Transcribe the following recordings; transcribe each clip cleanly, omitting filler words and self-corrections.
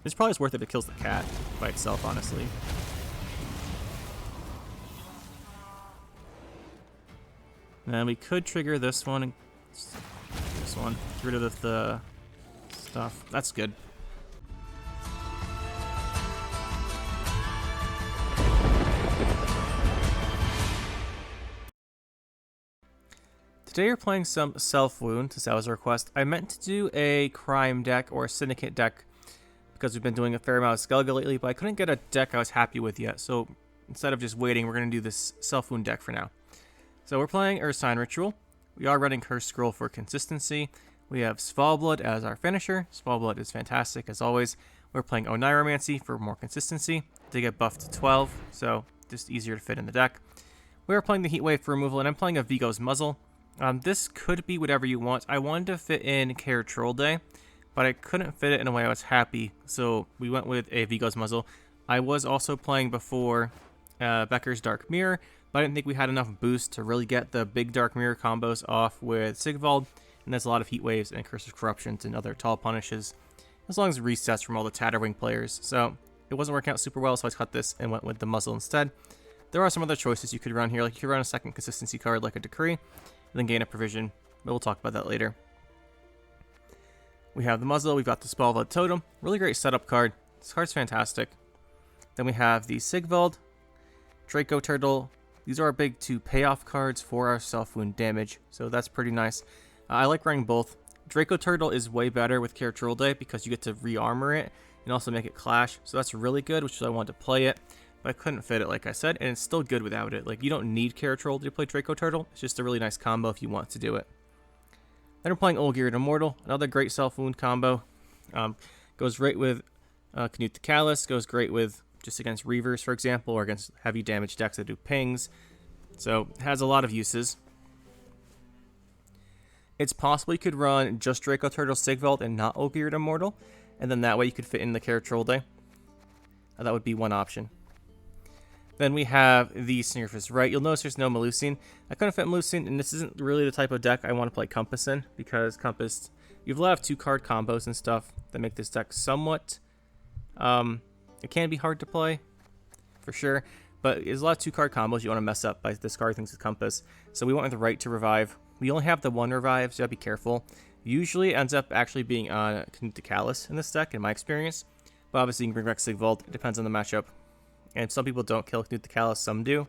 It's probably worth it if it kills the cat by itself, honestly. And we could trigger this one. This one. Get rid of the stuff. That's good. Today we're playing some Self-Wound, since that was a request. I meant to do a crime deck or a syndicate deck because we've been doing a fair amount of Skellige lately, but I couldn't get a deck I was happy with yet. So instead of just waiting, we're going to do this Self-Wound deck for now. So we're playing Sign Ritual. We are running Cursed Scroll for consistency. We have Svalblood as our finisher. Svalblood is fantastic as always. We're playing Oneiromancy for more consistency. They get buffed to 12, so just easier to fit in the deck. We are playing the Heatwave for removal, and I'm playing a Vigo's Muzzle. This could be whatever you want. I wanted to fit in Care Troll Day, but I couldn't fit it in a way I was happy, so we went with a Vigo's Muzzle. I was also playing before Becker's Dark Mirror, but I didn't think we had enough boost to really get the big Dark Mirror combos off with Sigvald, and there's a lot of Heat Waves and Curse of Corruptions and other tall punishes, as long as resets from all the Tatterwing players. So it wasn't working out super well, so I cut this and went with the Muzzle instead. There are some other choices you could run here, like you could run a second consistency card like a Decree, and then gain a provision, but we'll talk about that later. We have the Muzzle, we've got the Svalblood Totem, really great setup card. This card's fantastic. Then we have the Sigvald, Draco Turtle. These are our big two payoff cards for our Self-Wound damage, so that's pretty nice. I like running both. Draco Turtle is way better with Care Troll Day because you get to re-armor it and also make it clash, so that's really good, which is why I wanted to play it. But I couldn't fit it, like I said, and it's still good without it. Like, you don't need Care Troll to play Draco Turtle. It's just a really nice combo if you want to do it. Then we're playing Olgierd Immortal, another great Self-Wound combo. Goes great with Knut the Callous, goes great with just against Reavers, for example, or against heavy damage decks that do pings. So, it has a lot of uses. It's possible you could run just Draco Turtle Sigvald and not Olgierd Immortal, and then that way you could fit in the Care Troll Day. That would be one option. Then we have the Sneerfist Right. You'll notice there's no Melusine. I couldn't fit Melusine, and this isn't really the type of deck I want to play Compass in, because Compass, you have a lot of 2-card combos and stuff that make this deck somewhat, it can be hard to play, for sure, but there's a lot of 2-card combos you want to mess up by discarding things with Compass. So we went with the Right to revive. We only have the 1 revive, so you gotta be careful. Usually it ends up actually being on Knut the Callous in this deck, in my experience, but obviously you can bring back Sigvald. It depends on the matchup. And some people don't kill Knut the Callous, some do.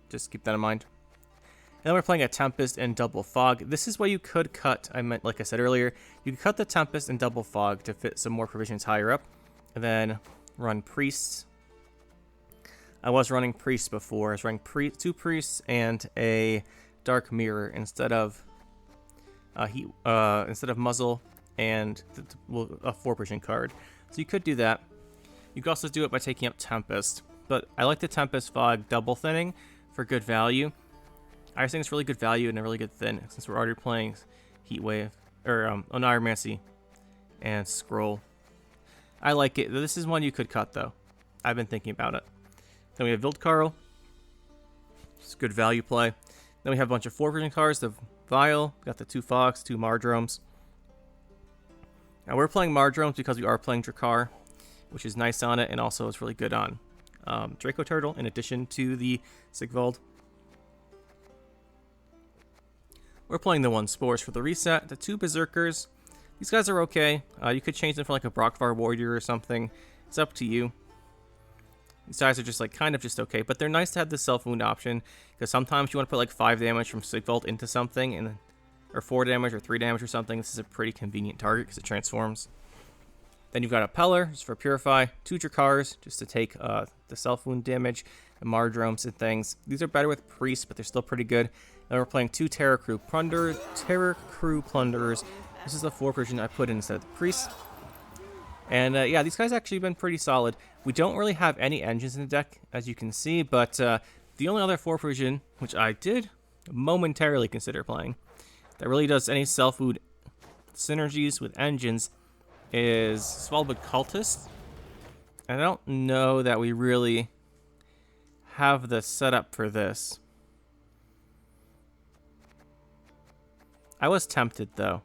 Just keep that in mind. And then we're playing a Tempest and Double Fog. This is what you could cut. Like I said earlier, you could cut the Tempest and Double Fog to fit some more provisions higher up. And then run Priests. I was running Priests before. I was running 2 Priests and a Dark Mirror instead of Muzzle and a 4-provision card. So you could do that. You could also do it by taking up Tempest, but I like the Tempest Fog double thinning for good value. I just think it's really good value and a really good thin, since we're already playing Heatwave, or Oneiromancy and Scroll. I like it. This is one you could cut, though. I've been thinking about it. Then we have Vildkarl. It's good value play. Then we have a bunch of 4-version cards. The Vial, got the 2 Fox, 2 Mardromes. Now we're playing Mardromes because we are playing Drakkar, which is nice on it, and also it's really good on Draco Turtle, in addition to the Sigvald. We're playing the 1 Spores for the reset. The 2 Berserkers, these guys are okay. You could change them for like a Brockvar Warrior or something. It's up to you. These guys are just like kind of just okay, but they're nice to have the Self-Wound option, because sometimes you want to put like 5 damage from Sigvald into something, and or 4 damage or 3 damage or something. This is a pretty convenient target because it transforms. Then you've got a Peller, just for Purify, 2 Drakkars, just to take the Self-Wound damage, and Mardromes and things. These are better with Priests, but they're still pretty good. Then we're playing 2 Terror Crew Plunderers. This is the 4-version I put in instead of the Priest. And yeah, these guys actually been pretty solid. We don't really have any engines in the deck, as you can see, but the only other 4-version, which I did momentarily consider playing, that really does any Self-Wound synergies with engines, is Svalblood Cultist. And I don't know that we really have the setup for this. I was tempted, though.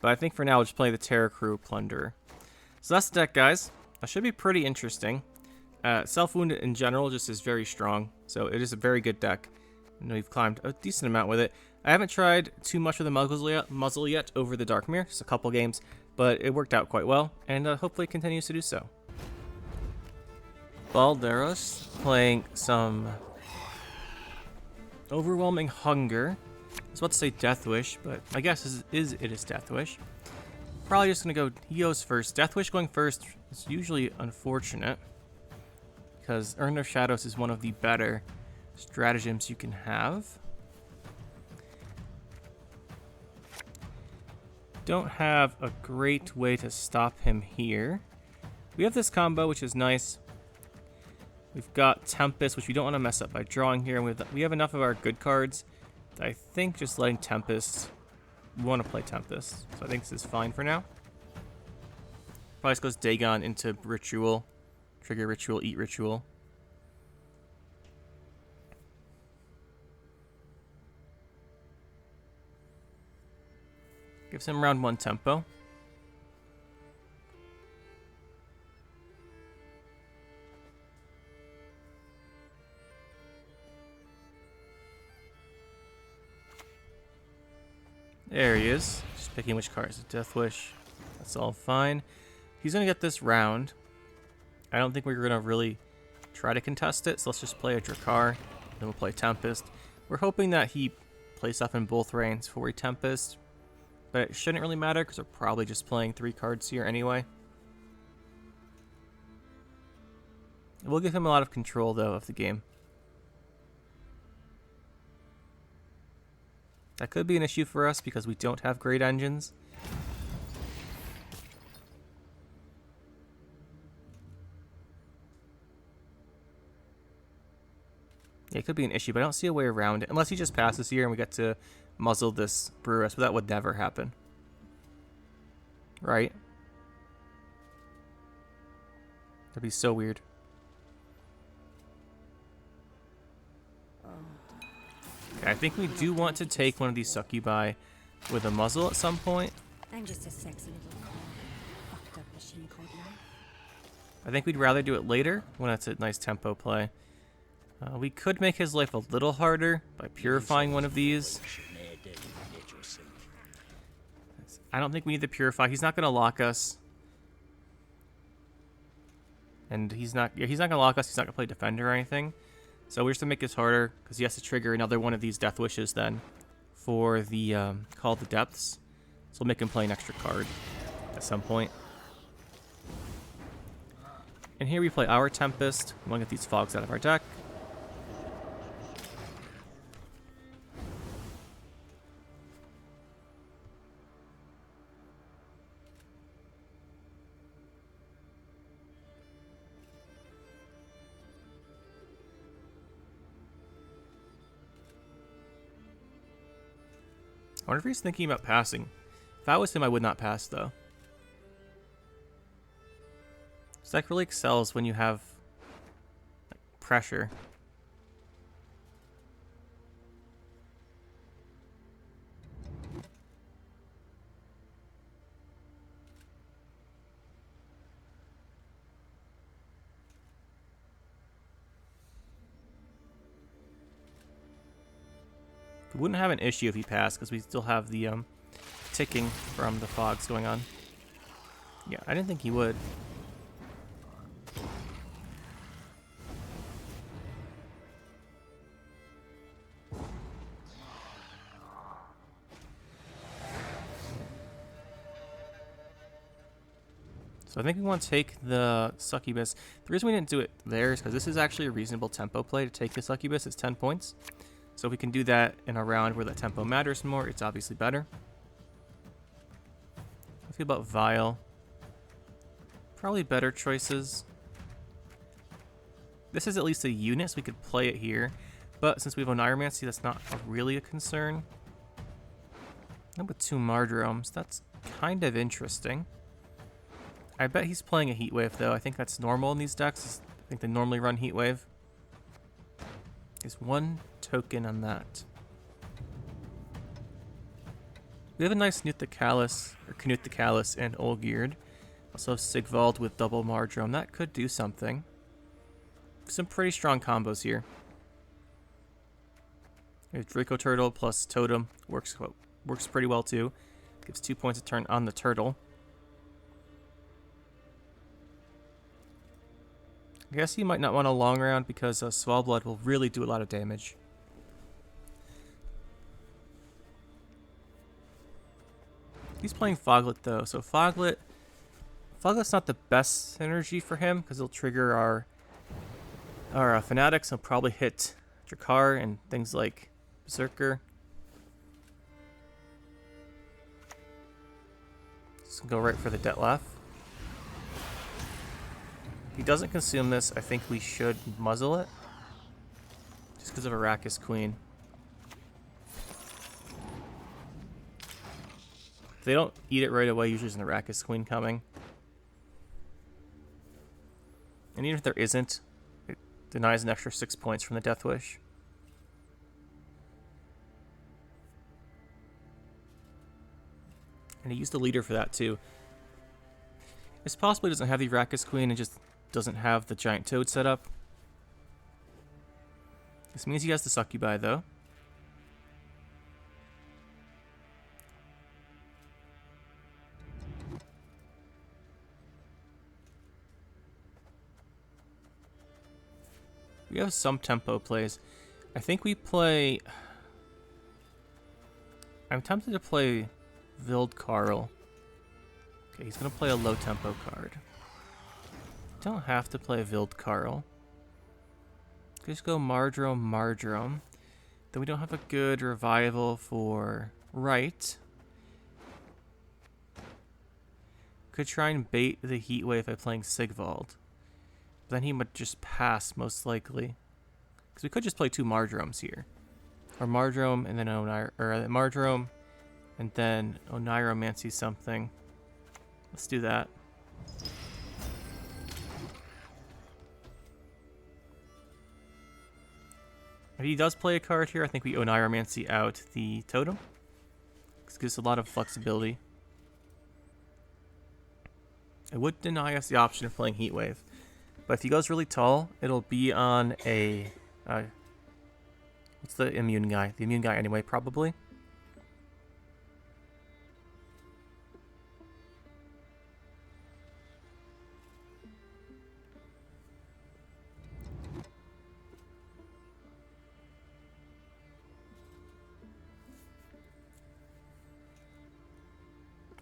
But I think for now, we'll just play the Terror Crew Plunderer. So that's the deck, guys. That should be pretty interesting. Self-Wound in general just is very strong, so it is a very good deck. I know you've climbed a decent amount with it. I haven't tried too much of the muzzle yet over the Dark Mirror, just a couple games, but it worked out quite well, and hopefully it continues to do so. Balderos playing some Overwhelming Hunger. I was about to say Deathwish, but I guess it is Deathwish. Probably just going to go, he goes first. Deathwish going first is usually unfortunate, because Urn of Shadows is one of the better stratagems you can have. Don't have a great way to stop him here. We have this combo, which is nice. We've got Tempest, which we don't want to mess up by drawing here. And we have enough of our good cards. I think just letting Tempest, we want to play Tempest. So I think this is fine for now. Probably just goes Dagon into Ritual. Trigger Ritual, eat Ritual. Gives him round 1 tempo. There he is. Just picking which card is a Deathwish. That's all fine. He's going to get this round. I don't think we're going to really try to contest it, so let's just play a Drakkar. Then we'll play Tempest. We're hoping that he plays stuff in both reigns for a Tempest. But it shouldn't really matter because we're probably just playing 3 cards here anyway. We'll give him a lot of control, though, of the game. That could be an issue for us because we don't have great engines. Yeah, it could be an issue, but I don't see a way around it. Unless he just passes here and we get to muzzle this Brewess, but that would never happen. Right? That'd be so weird. Okay, I think we do want to take one of these Succubi with a muzzle at some point. I'm just a sexy little fucked up machine called life. I think we'd rather do it later when it's a nice tempo play. We could make his life a little harder by purifying one of these. I don't think we need to purify. He's not going to lock us. And he's not going to lock us. He's not going to play defender or anything. So we're just going to make this harder because he has to trigger another one of these Death Wishes then for the Call of the Depths. So we'll make him play an extra card at some point. And here we play our Tempest. We want to get these fogs out of our deck. I wonder if he's thinking about passing. If I was him, I would not pass, though. This deck really excels when you have like, pressure. We wouldn't have an issue if he passed because we still have the ticking from the fogs going on. Yeah, I didn't think he would. So I think we want to take the Succubus. The reason we didn't do it there is because this is actually a reasonable tempo play to take the Succubus. It's 10 points. So if we can do that in a round where the tempo matters more, it's obviously better. I feel about Vile. Probably better choices. This is at least a unit, so we could play it here. But since we have Oneiromancy, that's not really a concern. And with 2 Mardromes, that's kind of interesting. I bet he's playing a Heatwave, though. I think that's normal in these decks. I think they normally run Heatwave. There's 1 token on that. We have a nice Knut the Callous, and Olgierd. Also Sigvald with double Mardrome. That could do something. Some pretty strong combos here. Draco Turtle plus Totem works pretty well too. Gives 2 points a turn on the turtle. I guess he might not want a long round because Swallblood will really do a lot of damage. He's playing Foglet though, so Foglet's not the best synergy for him because he'll trigger our Fanatics. He'll probably hit Drakar and things like Berserker. Just go right for the Detlef. If he doesn't consume this, I think we should muzzle it. Just because of Arrakis Queen. If they don't eat it right away, usually there's an Arrakis Queen coming. And even if there isn't, it denies an extra 6 points from the Deathwish. And he used the leader for that too. It's possible he doesn't have the Arrakis Queen and just doesn't have the giant toad set up. This means he has the Succubi though. We have some tempo plays. I think we play... I'm tempted to play Vild Carl. Okay, he's going to play a low tempo card. Don't have to play Vild Carl. Just go Mardrome. Then we don't have a good revival for right. Could try and bait the heat wave by playing Sigvald. But then he would just pass most likely. Because we could just play 2 Mardromes here. Or Mardrome and then Mardrome and then Oneiromancy something. Let's do that. If he does play a card here, I think we Oneiromancy out the Totem. This gives us a lot of flexibility. It would deny us the option of playing Heatwave. But if he goes really tall, it'll be on a... what's the immune guy? The immune guy anyway, probably.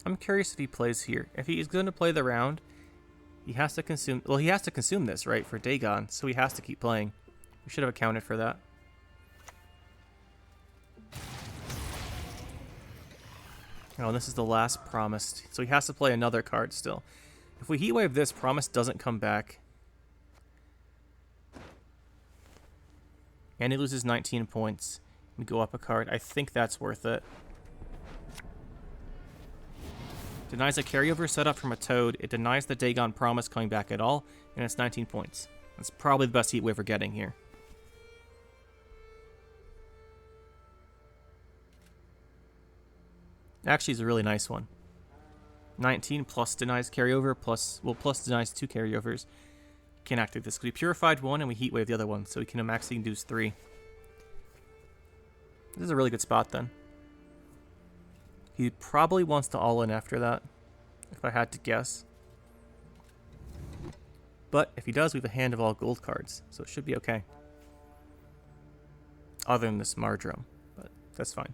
I'm curious if he plays here. If he's going to play the round, he has to consume... Well, he has to consume this, right, for Dagon, so he has to keep playing. We should have accounted for that. Oh, and this is the last Promised. So he has to play another card still. If we Heatwave this, Promise doesn't come back. And he loses 19 points. We go up a card. I think that's worth it. Denies a carryover setup from a Toad. It denies the Dagon Promise coming back at all. And it's 19 points. That's probably the best Heatwave we're getting here. Actually, it's a really nice one. 19 plus denies carryover plus denies 2 carryovers. Can't activate this because we purified one and we Heatwave the other one, so we can max induce 3. This is a really good spot then. He probably wants to all in after that, if I had to guess. But if he does, we have a hand of all gold cards, so it should be okay. Other than this Mardrome, but that's fine.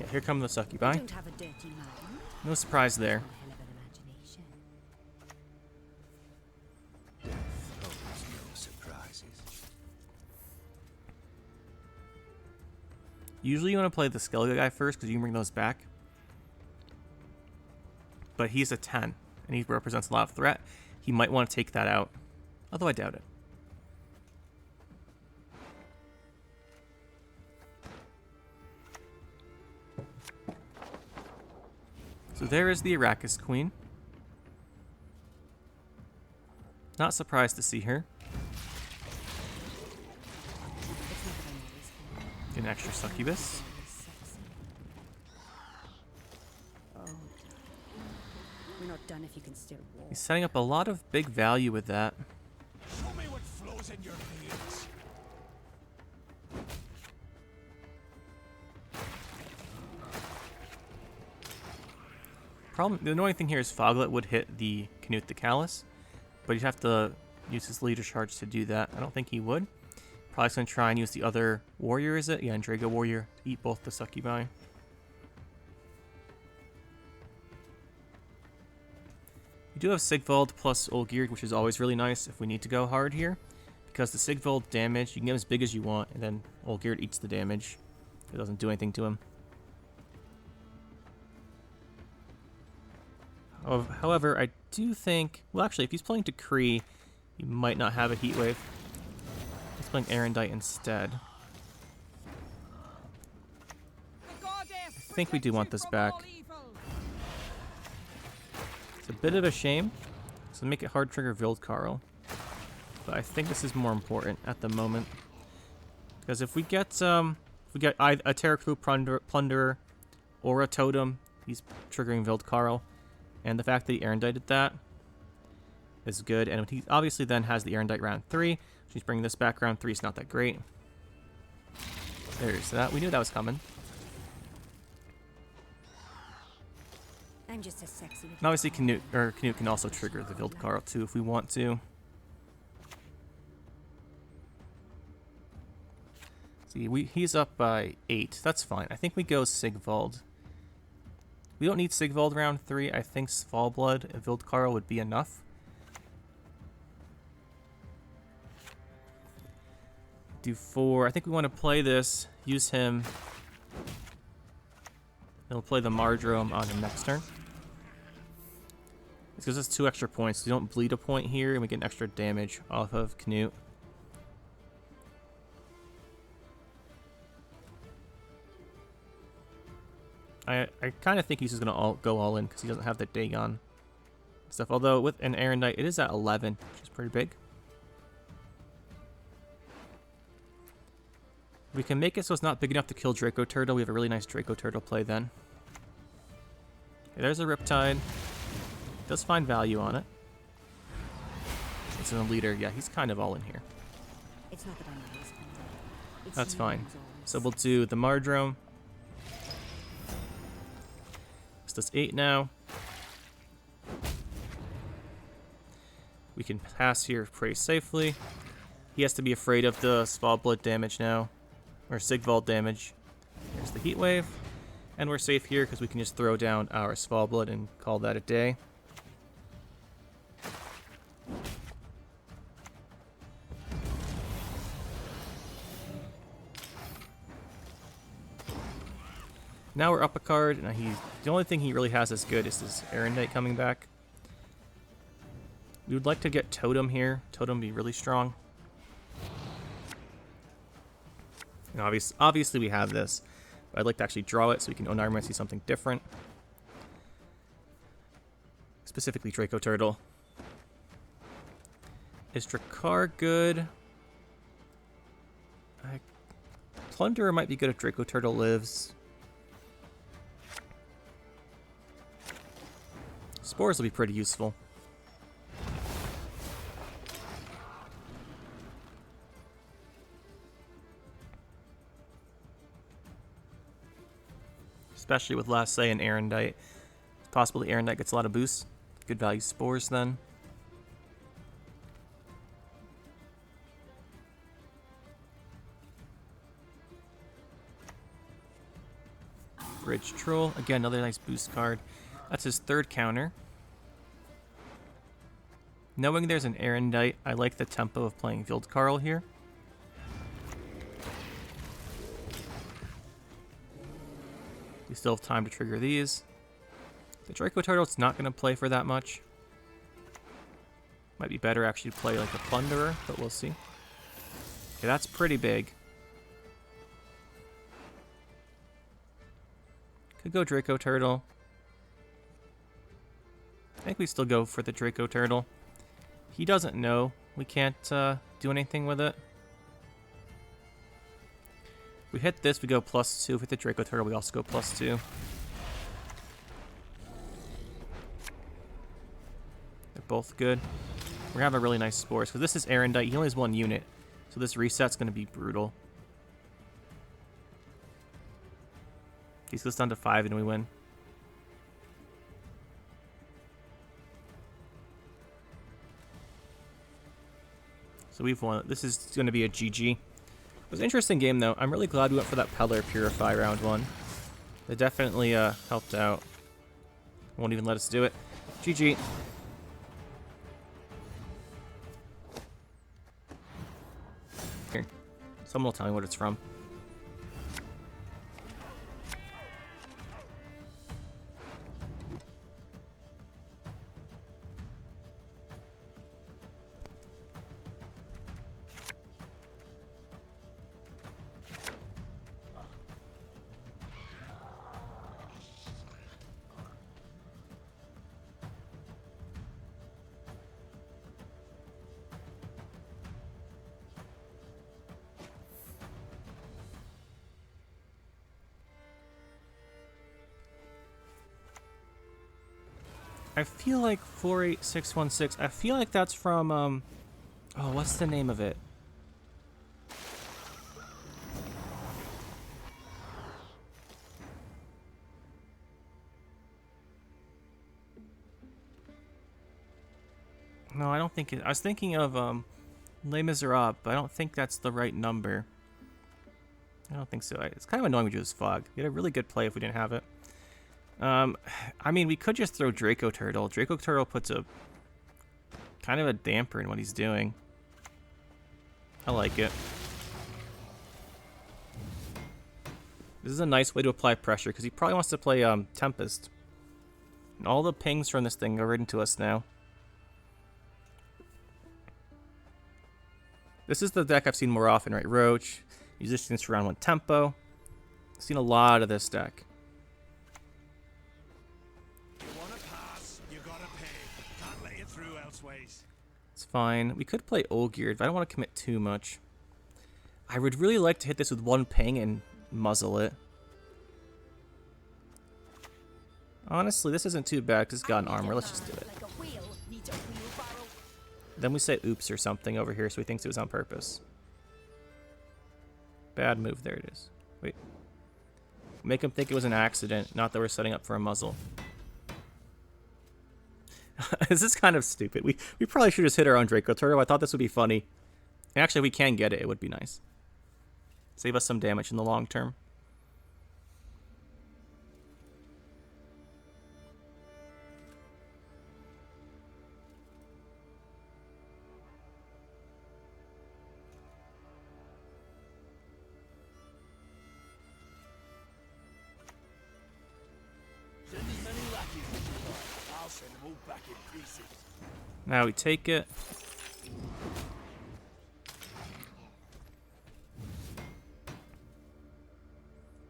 Yeah, here come the Succubi. No surprise there. Usually you want to play the Skellige guy first because you can bring those back. But he's a 10, and he represents a lot of threat. He might want to take that out, although I doubt it. So there is the Arrakis Queen. Not surprised to see her. Get an extra succubus. Sexy. Oh. We're not done if you can still walk. He's setting up a lot of big value with that. Show me what flows in your veins. The annoying thing here is Foglet would hit the Canute the Callous, but you'd have to use his leader charge to do that. I don't think he would. Probably going to try and use the other warrior, is it? Yeah, and Drago warrior to eat both the succubi. We do have Sigvald plus Olgierd, which is always really nice if we need to go hard here. Because the Sigvald damage, you can get as big as you want, and then Olgierd eats the damage. It doesn't do anything to him. However, I do think... Well, actually, if he's playing Decree, he might not have a Heat Wave. He's playing Erendite instead. I think we do want this back. It's a bit of a shame, so make it hard to trigger Vildkarl. But I think this is more important at the moment. Because if we get a Terraclu Plunderer or a Totem, he's triggering Vildkarl. And the fact that he Erendited that is good. And he obviously then has the Erendite round 3. She's bringing this back round 3. It's not that great. There's that. We knew that was coming. I'm just a sexy. And obviously Canute can also trigger the Vildkarl too if we want to. See, he's up by 8. That's fine. I think we go Sigvald. We don't need Sigvald round 3. I think Svalblood and Vildkarl would be enough. Do 4. I think we want to play this. Use him. Then we'll play the Mardrome on him next turn. This gives us 2 extra points. We don't bleed a point here, and we get an extra damage off of Canute. I kind of think he's just going to go all in because he doesn't have the Dagon stuff. Although with an Erendite, it is at 11, which is pretty big. We can make it so it's not big enough to kill Draco Turtle. We have a really nice Draco Turtle play then. Okay, there's a Riptide. Does find value on it. It's in a leader. Yeah, he's kind of all in here. It's not that I'm always kind. It's That's you fine. who's always- So we'll do the Mardrome. This does 8 now. We can pass here pretty safely. He has to be afraid of the Svalblood damage now. Or Sigvald damage. There's the Heat Wave. And we're safe here because we can just throw down our Svalblood and call that a day. Now we're up a card, and the only thing he really has that's good is this Erendite coming back. We would like to get Totem here. Totem be really strong. And obviously we have this. But I'd like to actually draw it so we can Onarma see something different. Specifically Draco Turtle. Is Drakkar good? Plunderer might be good if Draco Turtle lives. Spores will be pretty useful. Especially with Last Say and Erendite. It's possible the Erendite gets a lot of boosts. Good value spores then. Bridge Troll. Again, another nice boost card. That's his 3rd counter. Knowing there's an Erendite, I like the tempo of playing Vildkarl here. We still have time to trigger these. The Draco Turtle's not going to play for that much. Might be better actually to play like a Plunderer, but we'll see. Okay, that's pretty big. Could go Draco Turtle. I think we still go for the Draco Turtle. He doesn't know. We can't do anything with it. We hit this, we go +2. If we hit the Draco Turtle, we also go +2. They're both good. We're gonna have a really nice Spores, because this is Erendite. He only has 1 unit, so this reset's gonna be brutal. He goes down to 5 and we win. So we've won. This is going to be a GG. It was an interesting game, though. I'm really glad we went for that Peddler Purify round 1. It definitely helped out. Won't even let us do it. GG. Here. Someone will tell me what it's from. I feel like 48616. I feel like that's from oh, what's the name of it? No, I don't think it. I was thinking of Les Miserables, but I don't think that's the right number. I don't think so. It's kind of annoying we do this fog. We had a really good play if we didn't have it. I mean, we could just throw Draco Turtle. Draco Turtle puts a kind of a damper in what he's doing. I like it. This is a nice way to apply pressure because he probably wants to play Tempest. And all the pings from this thing are written to us now. This is the deck I've seen more often, right? Roach, Musicians for round 1 tempo. I've seen a lot of this deck. It's fine. We could play Olgierd, but I don't want to commit too much. I would really like to hit this with 1 ping and muzzle it. Honestly, this isn't too bad because it's got an armor. Let's just do it. Then we say oops or something over here so he thinks it was on purpose. Bad move. There it is. Wait. Make him think it was an accident, not that we're setting up for a muzzle. This is kind of stupid. We probably should just hit our own Draco Turtle. I thought this would be funny. And actually, if we can get it, it would be nice. Save us some damage in the long term. Now we take it.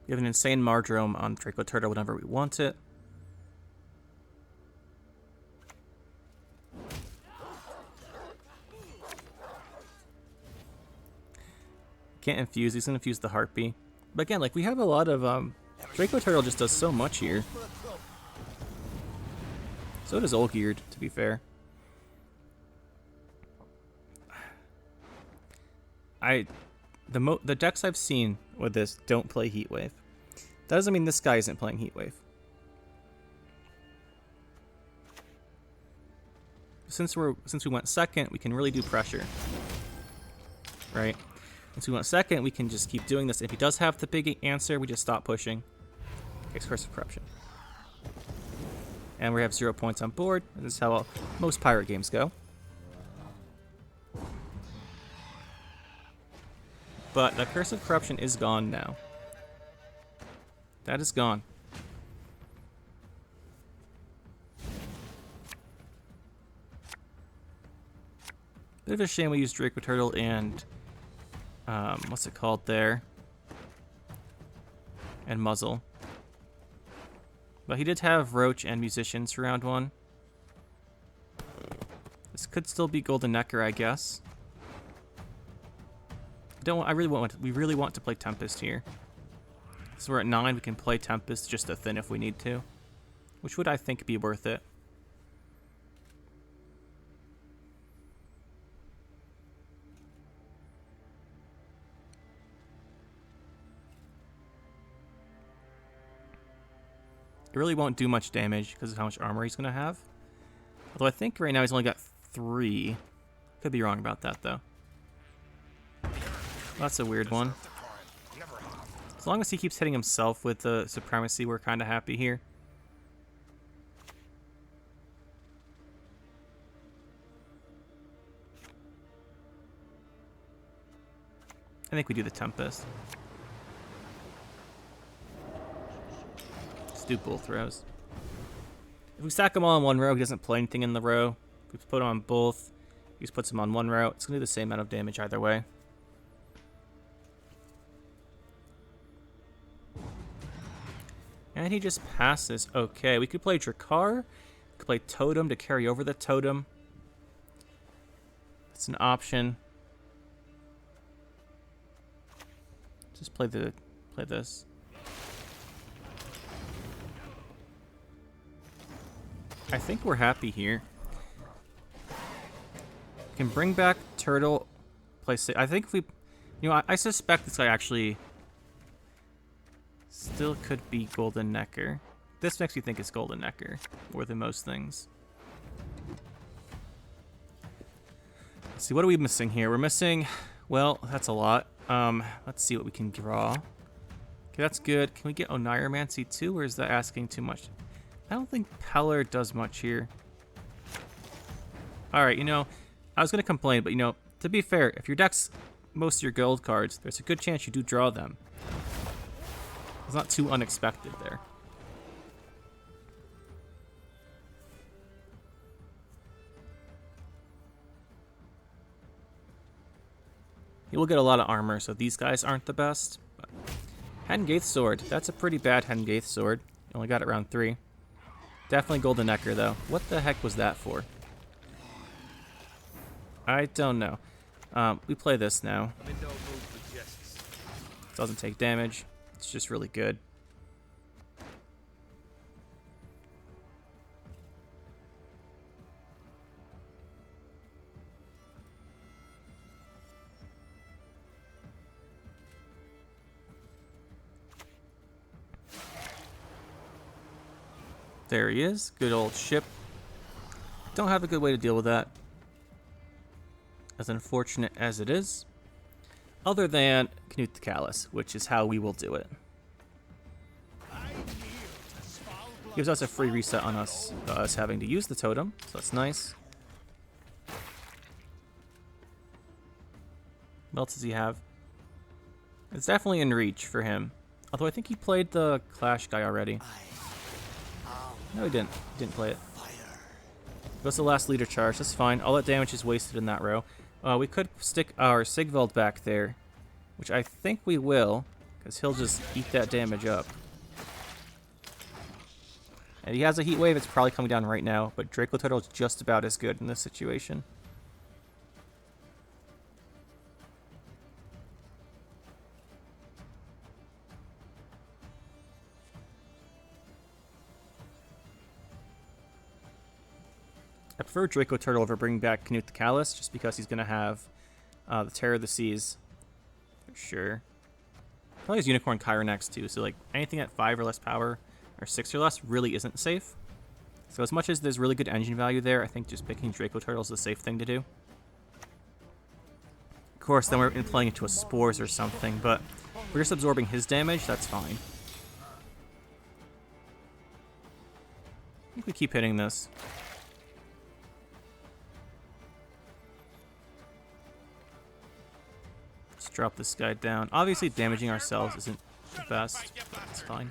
We have an insane Mardrome on Draco Turtle whenever we want it. Can't infuse. He's gonna infuse the Harpy. But again, like we have a lot of Draco Turtle just does so much here. So does Olgierd, to be fair. The decks I've seen with this don't play Heatwave. That doesn't mean this guy isn't playing Heatwave. Since we went second, we can really do pressure. Right? Since we went second, we can just keep doing this. If he does have the big answer, we just stop pushing. Curse of Corruption. And we have 0 points on board. And this is how most pirate games go. But the Curse of Corruption is gone now. That is gone. Bit of a shame we used Draco Turtle and what's it called there? And Muzzle. But he did have Roach and Musicians for round 1. This could still be Golden Necker, I guess. I really want. We really want to play Tempest here. So we're at 9. We can play Tempest just to thin if we need to, which would I think be worth it. It really won't do much damage because of how much armor he's going to have. Although I think right now he's only got 3. Could be wrong about that, though. That's a weird one. As long as he keeps hitting himself with the Supremacy, we're kind of happy here. I think we do the Tempest. Let's do both rows. If we stack them all in one row, he doesn't play anything in the row. If we put them on both, he just puts them on one row. It's going to do the same amount of damage either way. And he just passes. Okay, we could play Drakkar. We could play Totem to carry over the Totem. That's an option. Just play this. I think we're happy here. We can bring back Turtle. I think if we, I suspect this guy actually still could be Golden Necker. This makes me think it's Golden Necker more than most things. Let's see, what are we missing here? We're missing, well, that's a lot. Let's see what we can draw. Okay, that's good. Can we get Oneiromancy too, or is that asking too much? I don't think Peller does much here. Alright, I was going to complain, but to be fair, if your deck's most of your gold cards, there's a good chance you do draw them. It's not too unexpected there. You will get a lot of armor, so these guys aren't the best. But Hengaith Sword. That's a pretty bad Hengaith Sword. You only got it round 3. Definitely Golden Necker, though. What the heck was that for? I don't know. We play this now. Doesn't take damage. It's just really good. There he is. Good old ship. Don't have a good way to deal with that. As unfortunate as it is. Other than Knut the Callous, which is how we will do it. Gives us a free reset on us having to use the totem, so that's nice. What else does he have? It's definitely in reach for him. Although I think he played the Clash guy already. No, he didn't. He didn't play it. Goes to the last leader charge. That's fine. All that damage is wasted in that row. We could stick our Sigvald back there, which I think we will, because he'll just eat that damage up. And he has a heat wave. It's probably coming down right now, but Draco Turtle is just about as good in this situation. I prefer Draco Turtle over bringing back Knut the Callous, just because he's going to have the Terror of the Seas, for sure. Probably has Unicorn Chironex too, so like anything at 5 or less power, or 6 or less, really isn't safe. So as much as there's really good engine value there, I think just picking Draco Turtle is the safe thing to do. Of course, then we're playing into a Spores or something, but we're just absorbing his damage, that's fine. I think we keep hitting this. Let's drop this guy down. Obviously, damaging ourselves isn't the best, but it's fine.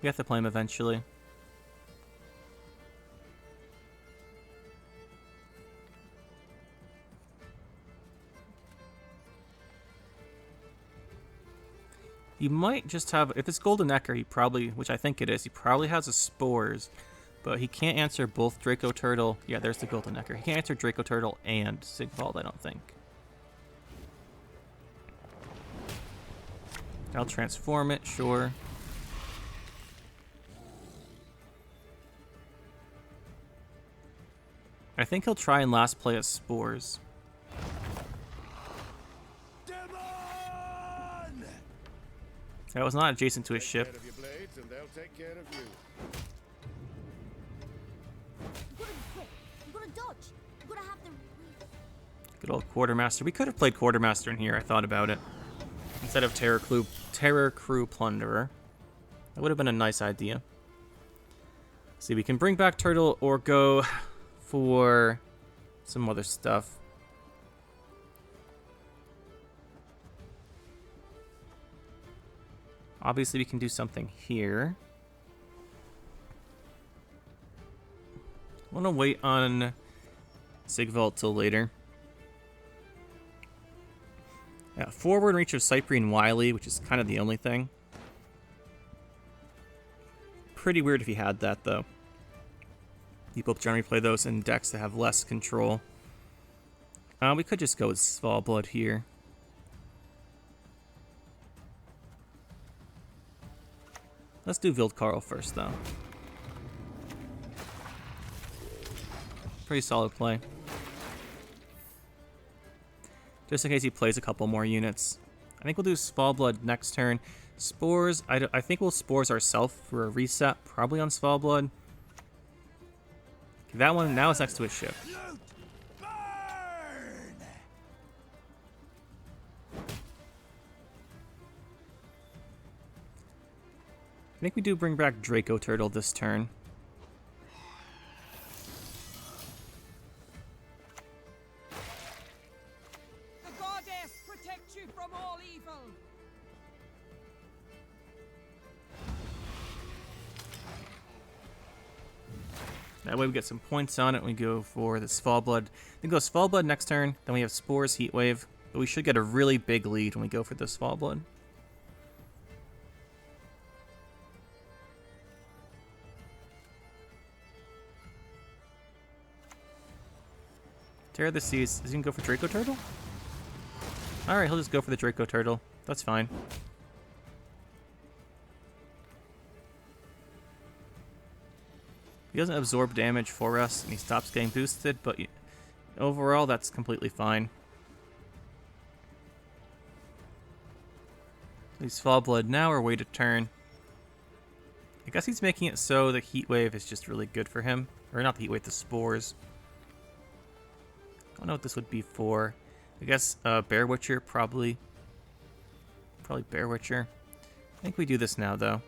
We have to play him eventually. He might just have, if it's Golden Necker, he probably, which I think it is, he probably has a Spores. But he can't answer both Draco Turtle. Yeah, there's the Golden Necker. He can't answer Draco Turtle and Sigvald, I don't think. I'll transform it, sure. I think he'll try and last play as Spores. That was not adjacent to his ship. Take care of your blades and they'll take care of you. You've got to be quick. You've got to dodge. You've got to have the... Good old Quartermaster. We could have played Quartermaster in here, I thought about it. Instead of Terror Crew Plunderer. That would have been a nice idea. See, we can bring back Turtle or go for some other stuff. Obviously, we can do something here. I want to wait on Sigvald till later. Yeah, forward reach of Cyprian Wily, which is kind of the only thing. Pretty weird if he had that, though. People generally play those in decks that have less control. We could just go with Svalbard here. Let's do Vildkarl first, though. Pretty solid play. Just in case he plays a couple more units. I think we'll do Svalbard next turn. Spores, I think we'll Spores ourselves for a reset, probably on Svalbard. Okay, that one now is next to his ship. I think we do bring back Draco Turtle this turn. The goddess protect you from all evil. That way we get some points on it. We go for the Svalbard. Then go Svalbard next turn. Then we have Spores, Heatwave. But we should get a really big lead when we go for the Svalbard. Terror of the Seas. Is he going to go for Draco Turtle? Alright, he'll just go for the Draco Turtle. That's fine. He doesn't absorb damage for us, and he stops getting boosted, but overall, that's completely fine. He's Fallblood now, or wait a turn. I guess he's making it so the Heatwave is just really good for him. Or not the Heatwave, the Spores. I don't know what this would be for. I guess Bear Witcher, probably. Probably Bear Witcher. I think we do this now, though.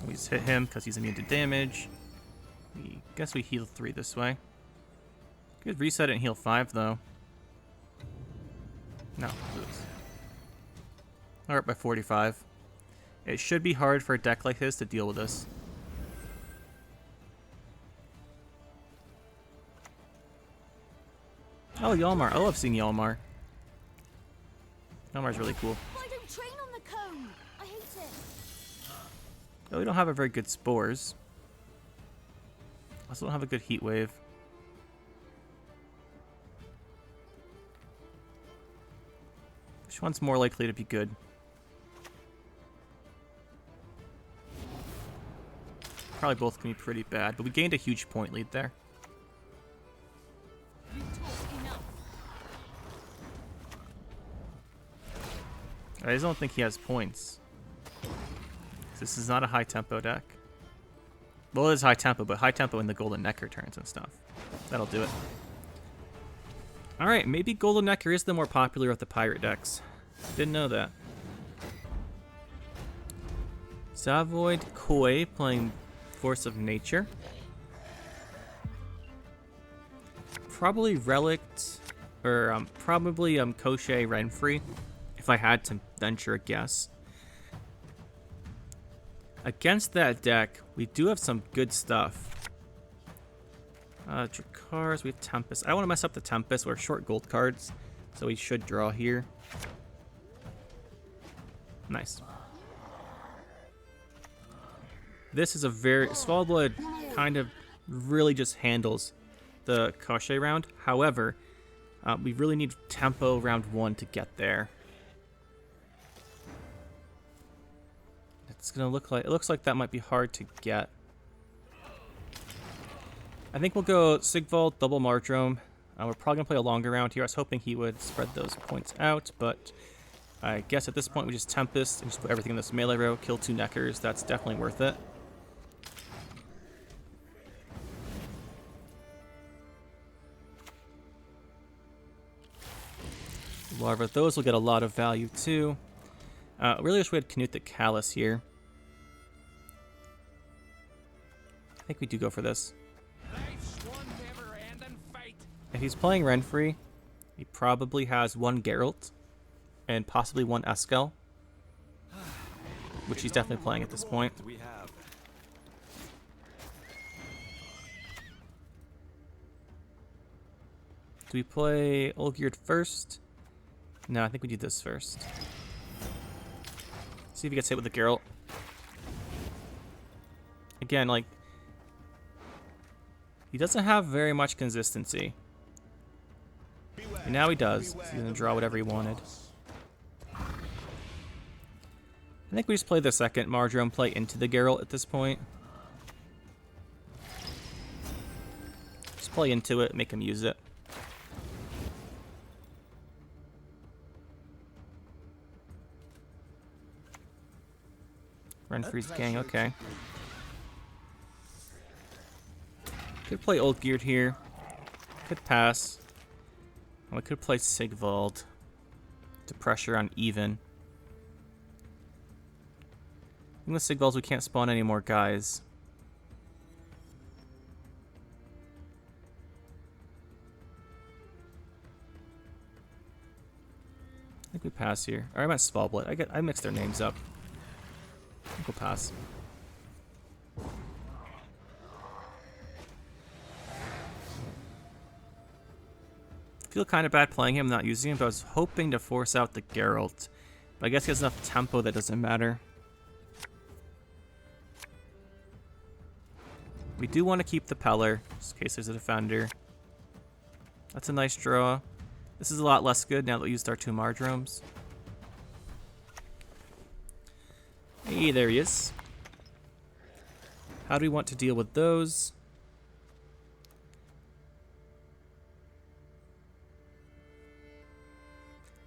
We just hit him because he's immune to damage. I guess we heal 3 this way. Could reset it and heal 5, though. No, lose. Alright, by 45. It should be hard for a deck like this to deal with this. Oh, Yalmar. I love seeing Yalmar. Yalmar's really cool. I don't train on the cone. I hate it. Oh, we don't have a very good Spores. Also don't have a good Heat Wave. Which one's more likely to be good? Probably both can be pretty bad, but we gained a huge point lead there. You talk enough. I just don't think he has points. This is not a high tempo deck. Well, it is high tempo, but high tempo in the Golden Necker turns and stuff. That'll do it. Alright, maybe Golden Necker is the more popular of the pirate decks. Didn't know that. Savoid Koi playing Force of Nature. Probably Relict, or probably Koshchey Renfri, if I had to venture a guess. Against that deck, we do have some good stuff. Drakars, we have Tempest. I don't want to mess up the Tempest. We're short gold cards, so we should draw here. Nice. This is a very... Svalbard kind of really just handles the Koshchey round. However, we really need tempo round 1 to get there. It's gonna look like... It looks like that might be hard to get. I think we'll go Sigvald, double Mardrome. We're probably gonna play a longer round here. I was hoping he would spread those points out, but I guess at this point we just Tempest and just put everything in this melee row, kill 2 Neckers. That's definitely worth it. Larva, those will get a lot of value too. Really wish we had Knut the Callous here. I think we do go for this. If he's playing Renfri, he probably has 1 Geralt and possibly 1 Eskel, which he's definitely playing at this point. Do we play Olgierd first? No, I think we do this first. See if he gets hit with the Geralt. Again, like, he doesn't have very much consistency. And now he does. So he's going to draw whatever he wanted. I think we just play the second Mardrome, play into the Geralt at this point. Just play into it, make him use it. Renfri's gang, okay. Could play Olgierd here. Could pass. We could play Sigvald to pressure on even. I think with Sigvalds we can't spawn any more guys. I think we pass here. Or I meant Svalbard. I mixed their names up. I think we'll pass. I feel kind of bad playing him, not using him, but I was hoping to force out the Geralt. But I guess he has enough tempo that doesn't matter. We do want to keep the Peller, just in case there's a defender. That's a nice draw. This is a lot less good now that we used our 2 Mardromes. Hey, there he is. How do we want to deal with those?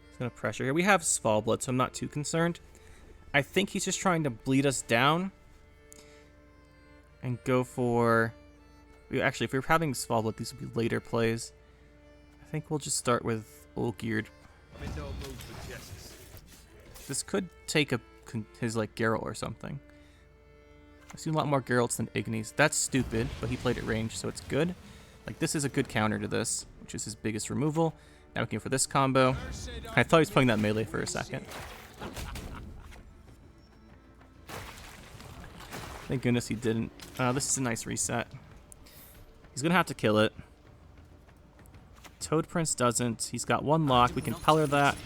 He's gonna pressure here. We have Svalbard, so I'm not too concerned. I think he's just trying to bleed us down and go for... Actually, if we're having Svalbard, these would be later plays. I think we'll just start with Olgierd. This could take his like Geralt or something. I've seen a lot more Geralts than Ignis. That's stupid, but he played at range, so it's good. Like, this is a good counter to this, which is his biggest removal. Now we can go for this combo. I thought he was playing that melee for a second. Thank goodness he didn't. This is a nice reset. He's gonna have to kill it. Toad Prince doesn't. He's got 1 lock. We can Peller that.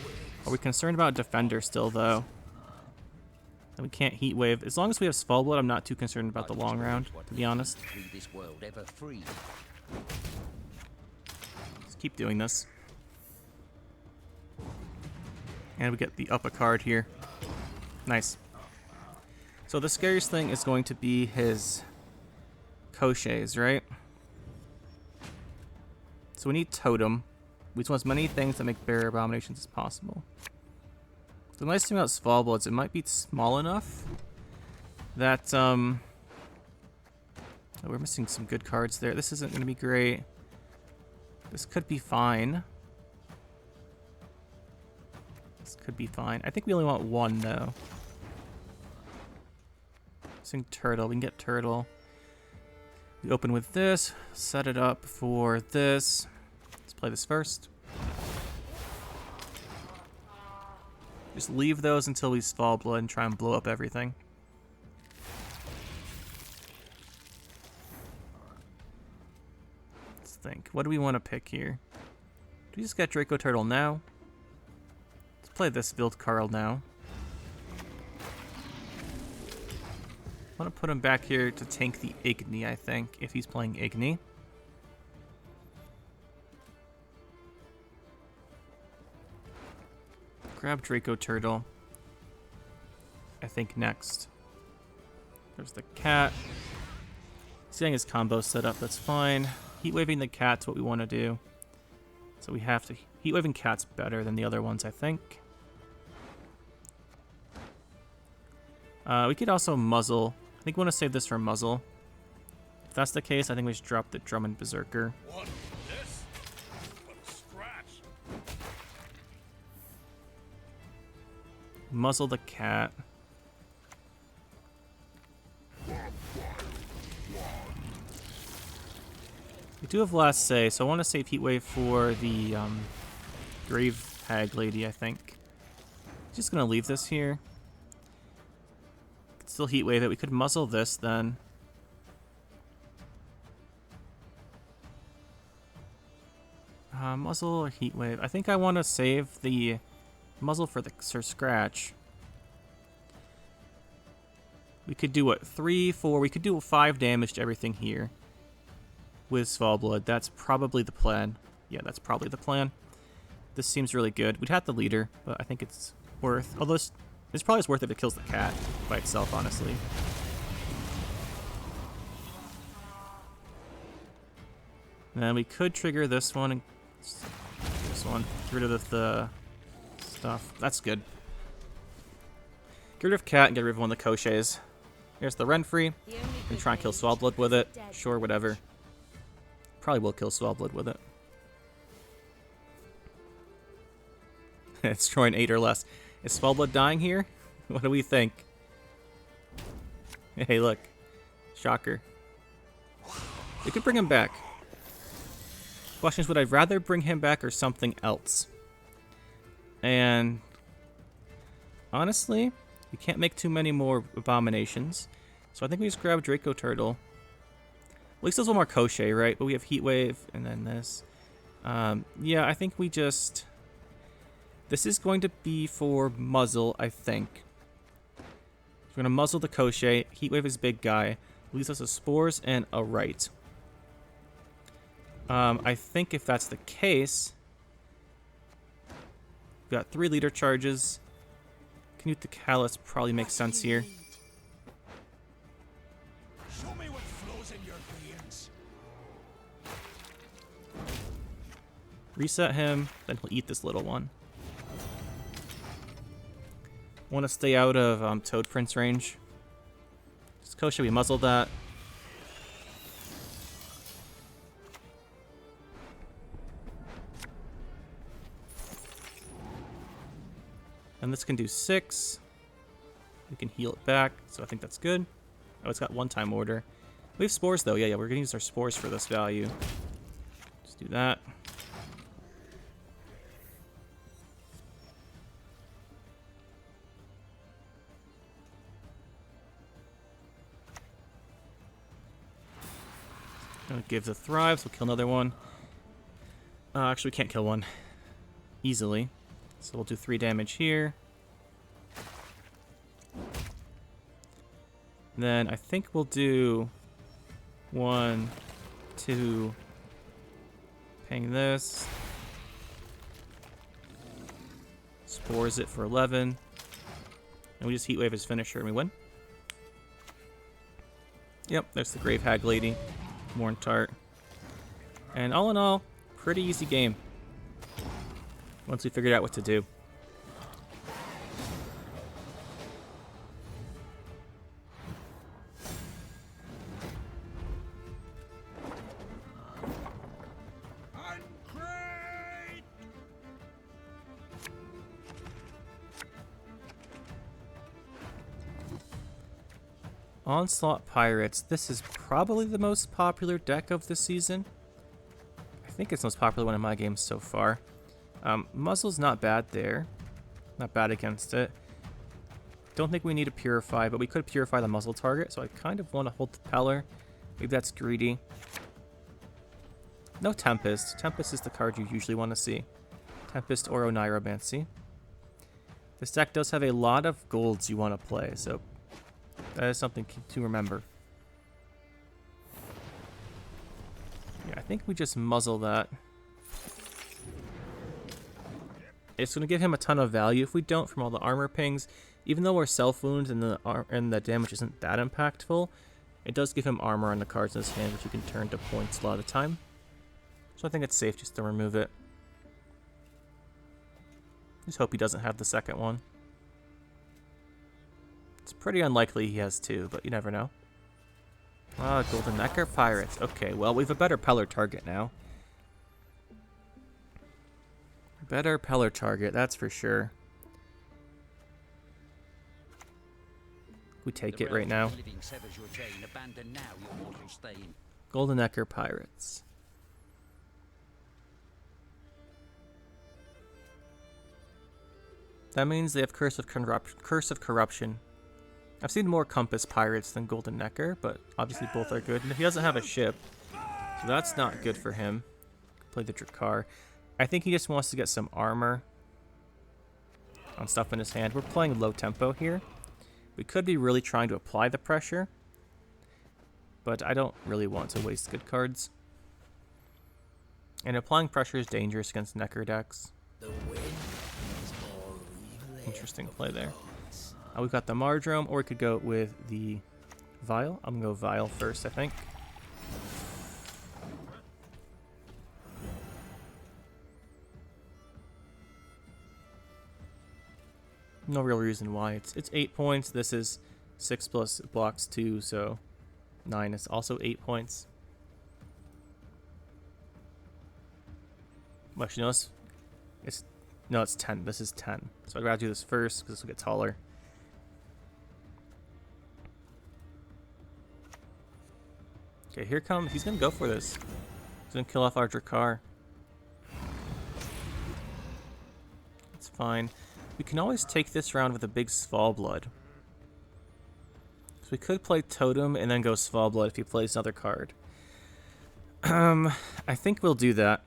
Are we concerned about Defender still, though? And we can't Heat Wave. As long as we have Svalbard, I'm not too concerned about the long round, to be honest. Just keep doing this. And we get the upper card here. Nice. So the scariest thing is going to be his Koshcheys, right? So we need Totem. We just want as many things that make Barrier Abominations as possible. The nice thing about Svalbard is it might be small enough that, oh, we're missing some good cards there. This isn't going to be great. This could be fine. This could be fine. I think we only want 1, though. Missing Turtle. We can get Turtle. We open with this. Set it up for this. Let's play this first. Just leave those until we Svalbard and try and blow up everything. Let's think. What do we want to pick here? Do we just get Draco Turtle now? Let's play this build Carl now. I want to put him back here to tank the Igni, I think, if he's playing Igni. Grab Draco Turtle. I think next. There's the cat. He's getting his combo set up, that's fine. Heatwaving the cat's what we want to do. So we have to... Heatwaving cat's better than the other ones, I think. We could also muzzle. I think we want to save this for muzzle. If that's the case, I think we should drop the Drummond Berserker. What? This? What a scratch. Muzzle the cat. We do have last say, so I want to save Heatwave for the Grave Hag Lady, I think. Just going to leave this here. Could still Heatwave it. We could muzzle this then. Muzzle or Heatwave? I think I want to save the muzzle for the Sir Scratch. We could do what? 3, 4. We could do 5 damage to everything here. With Svalblood. That's probably the plan. Yeah, that's probably the plan. This seems really good. We'd have the leader, but I think it's worth... Although it's probably worth it if it kills the cat by itself, honestly. And then we could trigger this one and... This one. Get rid of the stuff. That's good. Get rid of cat and get rid of one of the Koshcheys. Here's the Renfri. Gonna try and kill Svalblood with it. Sure, whatever. Probably will kill Svalblood with it. It's destroying 8 or less. Is Svalblood dying here? What do we think? Hey, look. Shocker. We could bring him back. Question is, would I rather bring him back or something else? And honestly, we can't make too many more abominations. So I think we just grab Draco Turtle. At least there's one more Koshchey, right? But we have Heatwave and then this. Yeah, I think we just... This is going to be for muzzle, I think. We're going to muzzle the Koshchey. Heatwave is big guy. Leaves us a Spores and a Right. I think if that's the case... We've got 3 leader charges. Canute the Callus probably makes sense here. Show me what flows in your veins. Reset him, then he'll eat this little one. Want to stay out of Toad Prince range. Just Koshchey, we muzzle that. And this can do 6. We can heal it back, so I think that's good. Oh, it's got one-time order. We have Spores, though. Yeah, we're going to use our Spores for this value. Just do that. Gonna give the Thrives. We'll kill another one. Actually, we can't kill one easily. So we'll do 3 damage here. Then I think we'll do 1, 2, ping this. Spores it for 11. And we just Heatwave his finisher and we win. Yep, there's the Grave Hag Lady. Morntart. And all in all, pretty easy game. Once we figured out what to do. Onslaught Pirates. This is probably the most popular deck of the season. I think it's the most popular one in my games so far. Muzzle's not bad there. Not bad against it. Don't think we need to Purify, but we could Purify the muzzle target, so I kind of want to hold the Peller. Maybe that's greedy. No Tempest. Tempest is the card you usually want to see. Tempest or Oneiromancy. This deck does have a lot of golds you want to play, so that is something to remember. Yeah, I think we just muzzle that. It's going to give him a ton of value if we don't from all the armor pings. Even though we're self-wounds and the damage isn't that impactful, it does give him armor on the cards in his hand, which you can turn to points a lot of the time. So I think it's safe just to remove it. Just hope he doesn't have the second one. It's pretty unlikely he has two, but you never know. Ah, Golden Necker Pirates. Okay, well, we have a better Peller target now. Better Peller target, that's for sure. We take it right now. Golden Necker Pirates. That means they have Curse of Corruption. I've seen more Compass Pirates than Golden Necker, but obviously both are good. And he doesn't have a ship, so that's not good for him. Play the Drakkar. I think he just wants to get some armor on stuff in his hand. We're playing low tempo here. We could be really trying to apply the pressure, but I don't really want to waste good cards. And applying pressure is dangerous against Necker decks. Interesting play there. We've got the Mardrome, or we could go with the Vial. I'm going to go Vial first, I think. No real reason why. It's 8 points. This is 6 plus blocks 2, so 9 is also 8 points. Well, actually, no, it's 10. This is 10. So I'd rather do this first because this will get taller. Okay, here comes. He's gonna go for this. He's gonna kill off our Drakkar. It's fine. We can always take this round with a big Svalblood. So we could play Totem and then go Svalblood if he plays another card. I think we'll do that.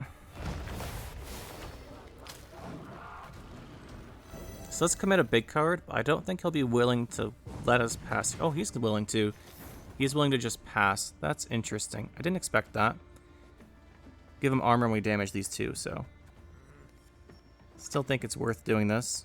So let's commit a big card. I don't think he'll be willing to let us pass. Oh, he's willing to. He's willing to just pass. That's interesting. I didn't expect that. Give him armor and we damage these two, so. Still think it's worth doing this.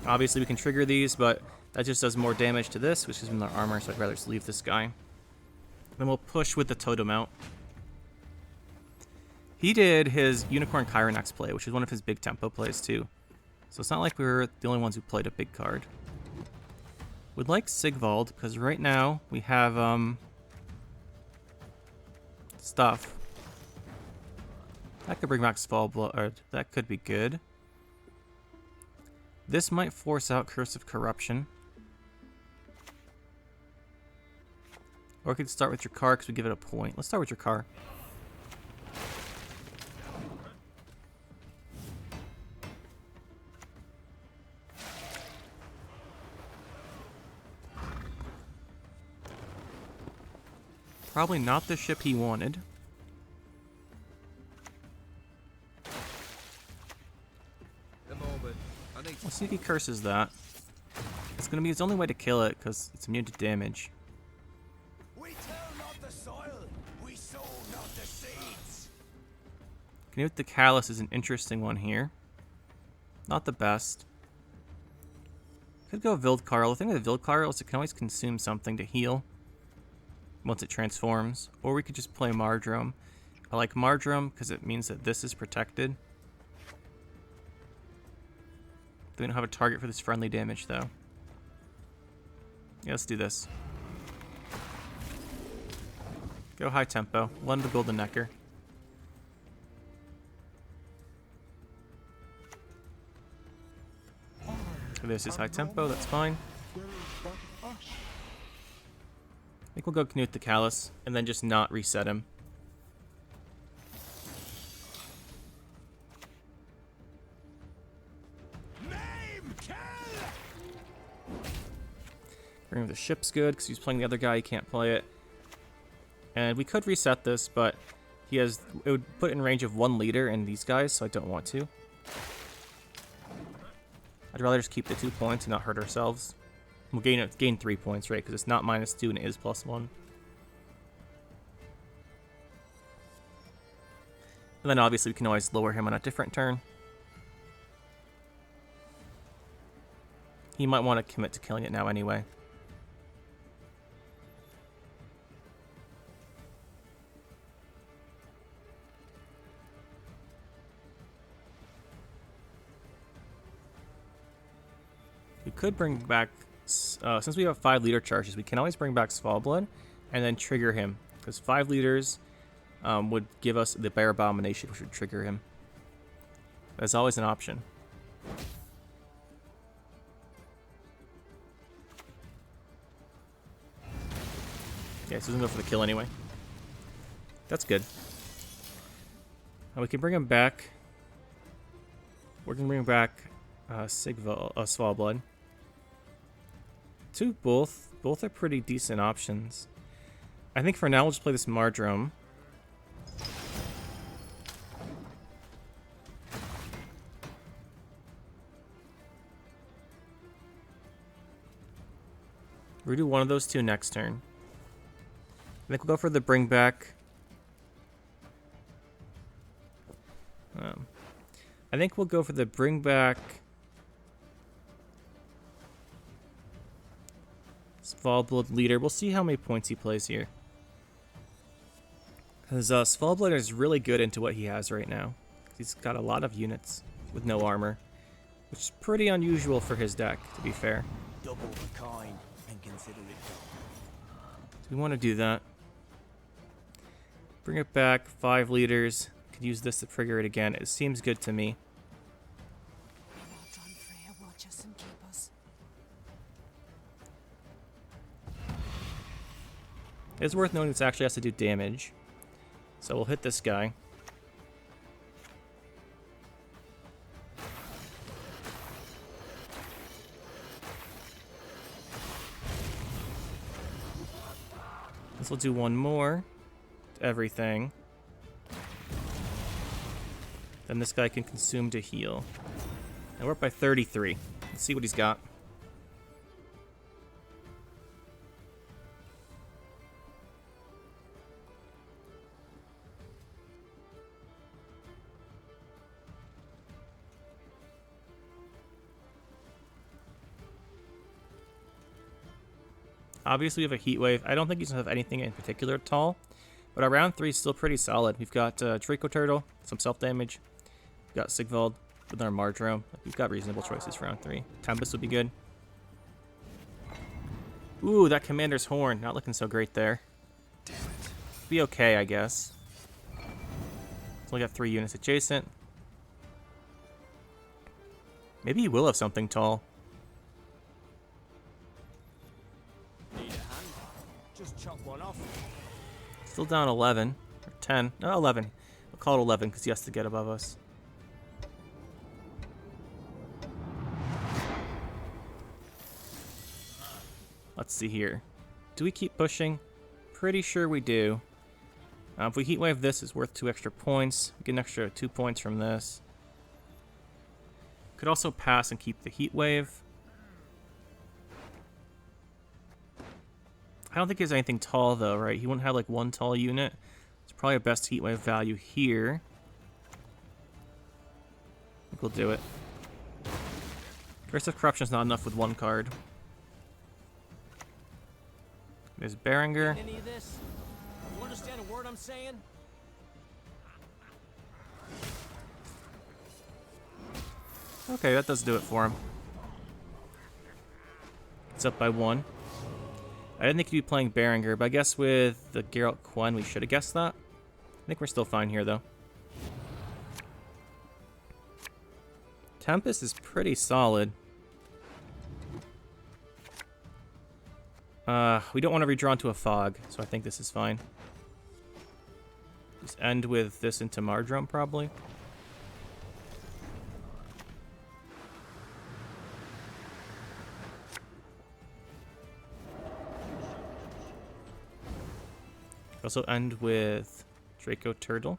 Obviously we can trigger these, but that just does more damage to this, which gives him the armor, so I'd rather just leave this guy. Then we'll push with the Totem out. He did his Unicorn Chironax play, which is one of his big tempo plays too. So it's not like we were the only ones who played a big card. Would like Sigvald, because right now we have stuff. That could bring back Svalblood, or that could be good. This might force out Curse of Corruption. Or we could start with Drakkar because we give it a point. Let's start with Drakkar. Probably not the ship he wanted. Let's see if he curses that. It's going to be his only way to kill it because it's immune to damage. We till not the soil, we sow not the seeds. Canute the Callous is an interesting one here. Not the best. Could go Vildkarl. The thing with Vildkarl is it can always consume something to heal once it transforms. Or we could just play Mardrome. I like Mardrome because it means that this is protected. We don't have a target for this friendly damage, though. Yeah, let's do this. Go high tempo. One to Golden Necker. This is high tempo, that's fine. I think we'll go Canute the Callous, and then just not reset him. Bring the ship's good because he's playing the other guy. He can't play it. And we could reset this, but it would put it in range of 1 leader in these guys, so I don't want to. I'd rather just keep the 2 points and not hurt ourselves. We'll gain 3 points, right? Because it's not -2 and it is +1. And then obviously we can always lower him on a different turn. He might want to commit to killing it now anyway. We could bring back, since we have 5 leader charges, we can always bring back Svalbard and then trigger him. Because 5 leaders would give us the Bear Abomination, which would trigger him. That's always an option. Yeah, so he's gonna go for the kill anyway. That's good. We can bring him back. We're gonna bring back Svalbard. Both are pretty decent options. I think for now we'll just play this Mardrome. We'll do one of those 2 next turn. I think we'll go for the bring back. I think we'll go for the bring back Svalbard leader. We'll see how many points he plays here. Because Svalbard is really good into what he has right now. He's got a lot of units with no armor, which is pretty unusual for his deck, to be fair. Double the kind and consider it done. So we want to do that. Bring it back, 5 leaders. Could use this to trigger it again. It seems good to me. Lord Renfri, watch us and keep us. It's worth noting this actually has to do damage. So we'll hit this guy. This will do 1 more to everything. Then this guy can consume to heal. And we're up by 33. Let's see what he's got. Obviously, we have a heat wave. I don't think he's going to have anything in particular at all. But our round 3 is still pretty solid. We've got Draco Turtle, some self-damage. We've got Sigvald with our Mardrome. We've got reasonable choices for round 3. Tempest would be good. Ooh, that Commander's Horn. Not looking so great there. Damn it. Be okay, I guess. It's only got 3 units adjacent. Maybe he will have something tall. Need a hand? Just chop one off. Still down 11. Or 10. No, 11. We'll call it 11 because he has to get above us. Let's see here. Do we keep pushing? Pretty sure we do. If we heatwave this, it's worth 2 extra points. We get an extra 2 points from this. Could also pass and keep the heatwave. I don't think he has anything tall though, right? He wouldn't have like 1 tall unit. It's probably a best heatwave value here. I think we'll do it. Curse of Corruption's not enough with 1 card. There's Berenger. Any of this? You understand a word I'm saying? Okay, that does do it for him. It's up by 1. I didn't think he'd be playing Berenger, but I guess with the Geralt Quen, we should have guessed that. I think we're still fine here, though. Tempest is pretty solid. We don't want to redraw into a fog, so I think this is fine. Just end with this into Mardrome, probably. Also end with Draco Turtle.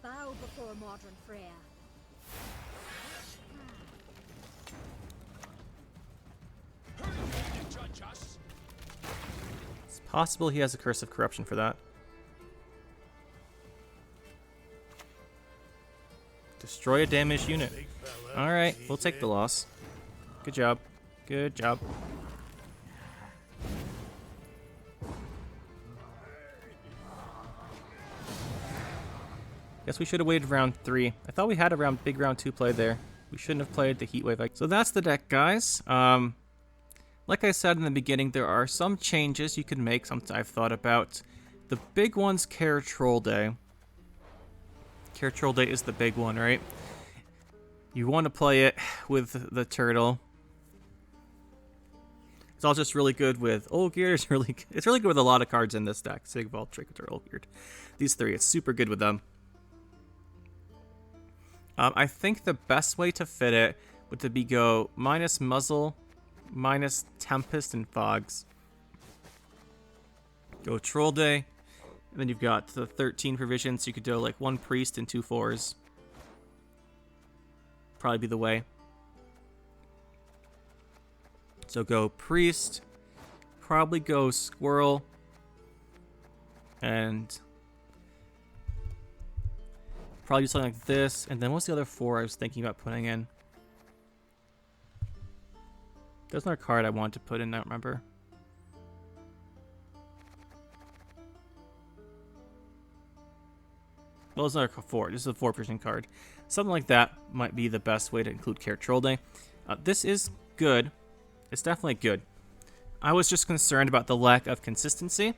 Bow before modern Freya. You judge us? It's possible he has a Curse of Corruption for that. Destroy a damaged unit. Alright, we'll take the loss. Good job. Good job. Guess we should have waited round 3. I thought we had a big round 2 play there. We shouldn't have played the Heatwave. So that's the deck, guys. Like I said in the beginning, there are some changes you can make, something I've thought about. The big one's Care Troll Day. Care Troll Day is the big one, right? You want to play it with the turtle. It's all just really good with Olgierd. It's really good with a lot of cards in this deck. Sigvald, Draco Turtle, Olgierd. These 3, it's super good with them. I think the best way to fit it would be go minus Muzzle, minus Tempest and Fogs. Go Troll Day. And then you've got the 13 provisions, so you could do like 1 Priest and 2 4s. Probably be the way. So go Priest. Probably go Squirrel. And probably do something like this. And then what's the other 4 I was thinking about putting in? There's another card I wanted to put in, I don't remember. Well, there's another 4. This is a 4-person card. Something like that might be the best way to include Care Troll Day. This is good. It's definitely good. I was just concerned about the lack of consistency.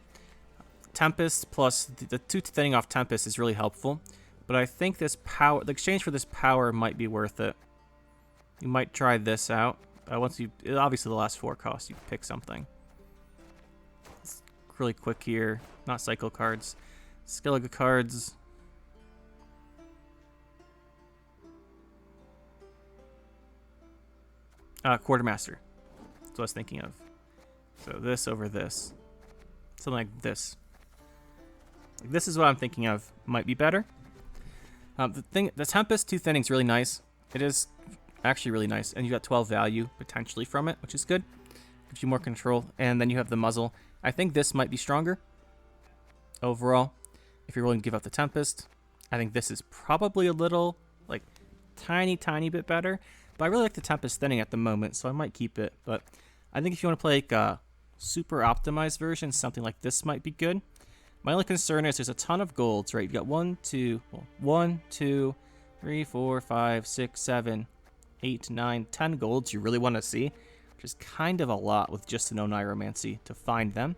Tempest plus the 2 thinning off Tempest is really helpful. But I think this power, the exchange for this power might be worth it. You might try this out. Obviously the last 4 cost, you pick something. It's really quick here. Not cycle cards. Skellige cards. Quartermaster. That's what I was thinking of. So this over this. Something like this. This is what I'm thinking of. Might be better. The Tempest 2 thinning is really nice. It is actually really nice. And you got 12 value potentially from it, which is good. Gives you more control. And then you have the Muzzle. I think this might be stronger overall. If you're willing to give up the Tempest. I think this is probably a little, like, tiny bit better. But I really like the Tempest thinning at the moment, so I might keep it. But I think if you want to play like a super optimized version, something like this might be good. My only concern is there's a ton of golds, right? You've got 1, 2, 3, 4, 5, 6, 7, 8, 9, 10 golds you really want to see, which is kind of a lot with just an Oniromancy to find them.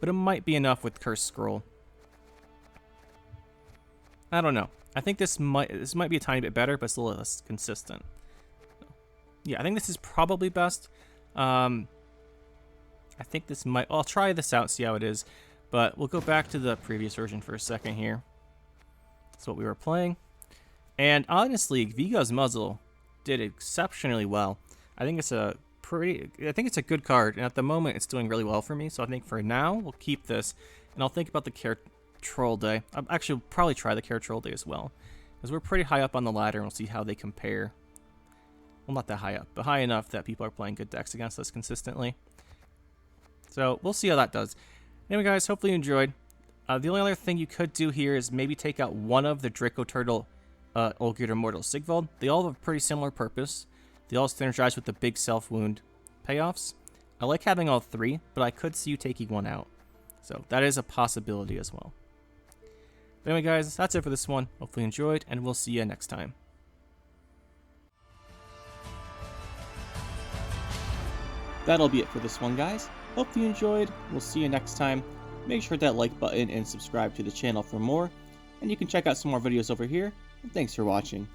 But it might be enough with Cursed Scroll. I don't know. I think this might be a tiny bit better, but still less consistent. Yeah, I think this is probably best. I think this might... I'll try this out, see how it is. But we'll go back to the previous version for a second here. That's what we were playing. And honestly, Vigo's Muzzle did exceptionally well. I think it's a good card, and at the moment it's doing really well for me. So I think for now we'll keep this, and I'll think about the Care Troll Day. I'll actually probably try the Care Troll Day as well, because we're pretty high up on the ladder, and we'll see how they compare. Well, not that high up, but high enough that people are playing good decks against us consistently. So we'll see how that does. Anyway, guys, hopefully you enjoyed. The only other thing you could do here is maybe take out one of the Draco Turtle, Olgierd or Mortal Sigvald. They all have a pretty similar purpose. They all synergize with the big self-wound payoffs. I like having all 3, but I could see you taking one out. So that is a possibility as well. But anyway, guys, that's it for this one. Hopefully you enjoyed, and we'll see you next time. That'll be it for this one, guys. Hope you enjoyed. We'll see you next time. Make sure to hit that like button and subscribe to the channel for more. And you can check out some more videos over here. And thanks for watching.